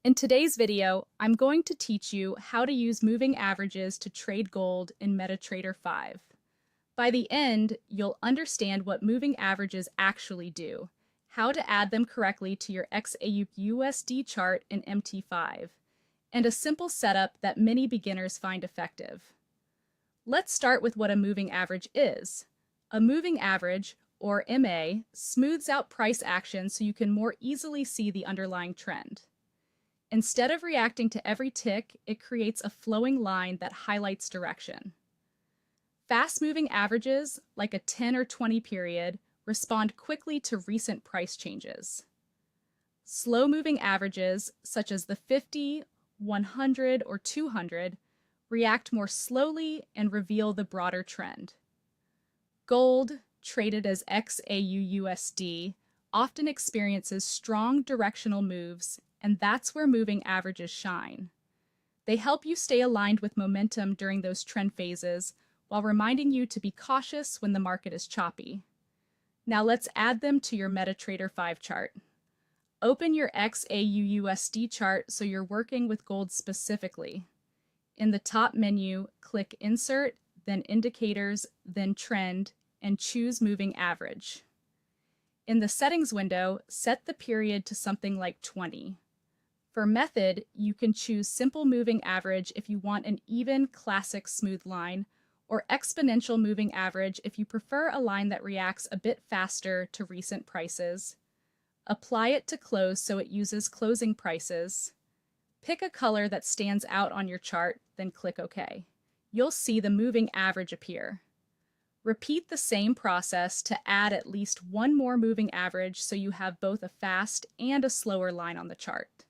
In today's video, I'm going to teach you how to use moving averages to trade gold in MetaTrader 5. By the end, you'll understand what moving averages actually do, how to add them correctly to your XAUUSD chart in MT5, and a simple setup that many beginners find effective. Let's start with what a moving average is. A moving average, or MA, smooths out price action so you can more easily see the underlying trend. Instead of reacting to every tick, it creates a flowing line that highlights direction. Fast-moving averages, like a 10 or 20 period, respond quickly to recent price changes. Slow-moving averages, such as the 50, 100, or 200, react more slowly and reveal the broader trend. Gold, traded as XAUUSD, often experiences strong directional moves, and that's where moving averages shine. They help you stay aligned with momentum during those trend phases while reminding you to be cautious when the market is choppy. Now let's add them to your MetaTrader 5 chart. Open your XAUUSD chart so you're working with gold specifically. In the top menu, click Insert, then Indicators, then Trend, and choose Moving Average. In the Settings window, set the period to something like 20. For method, you can choose Simple Moving Average if you want an even, classic smooth line, or Exponential Moving Average if you prefer a line that reacts a bit faster to recent prices. Apply it to close so it uses closing prices. Pick a color that stands out on your chart, then click OK. You'll see the moving average appear. Repeat the same process to add at least one more moving average so you have both a fast and a slower line on the chart.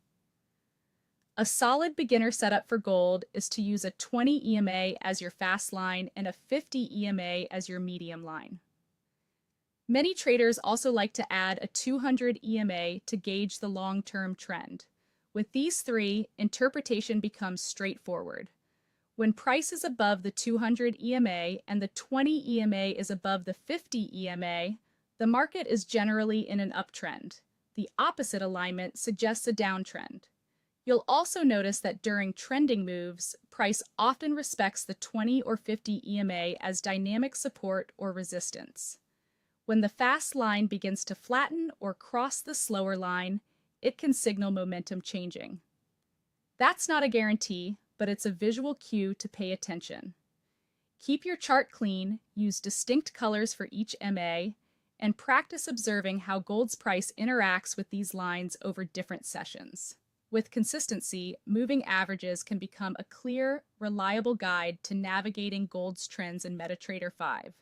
A solid beginner setup for gold is to use a 20 EMA as your fast line and a 50 EMA as your medium line. Many traders also like to add a 200 EMA to gauge the long-term trend. With these three, interpretation becomes straightforward. When price is above the 200 EMA and the 20 EMA is above the 50 EMA, the market is generally in an uptrend. The opposite alignment suggests a downtrend. You'll also notice that during trending moves, price often respects the 20 or 50 EMA as dynamic support or resistance. When the fast line begins to flatten or cross the slower line, it can signal momentum changing. That's not a guarantee, but it's a visual cue to pay attention. Keep your chart clean, use distinct colors for each MA, and practice observing how gold's price interacts with these lines over different sessions. With consistency, moving averages can become a clear, reliable guide to navigating gold's trends in MetaTrader 5.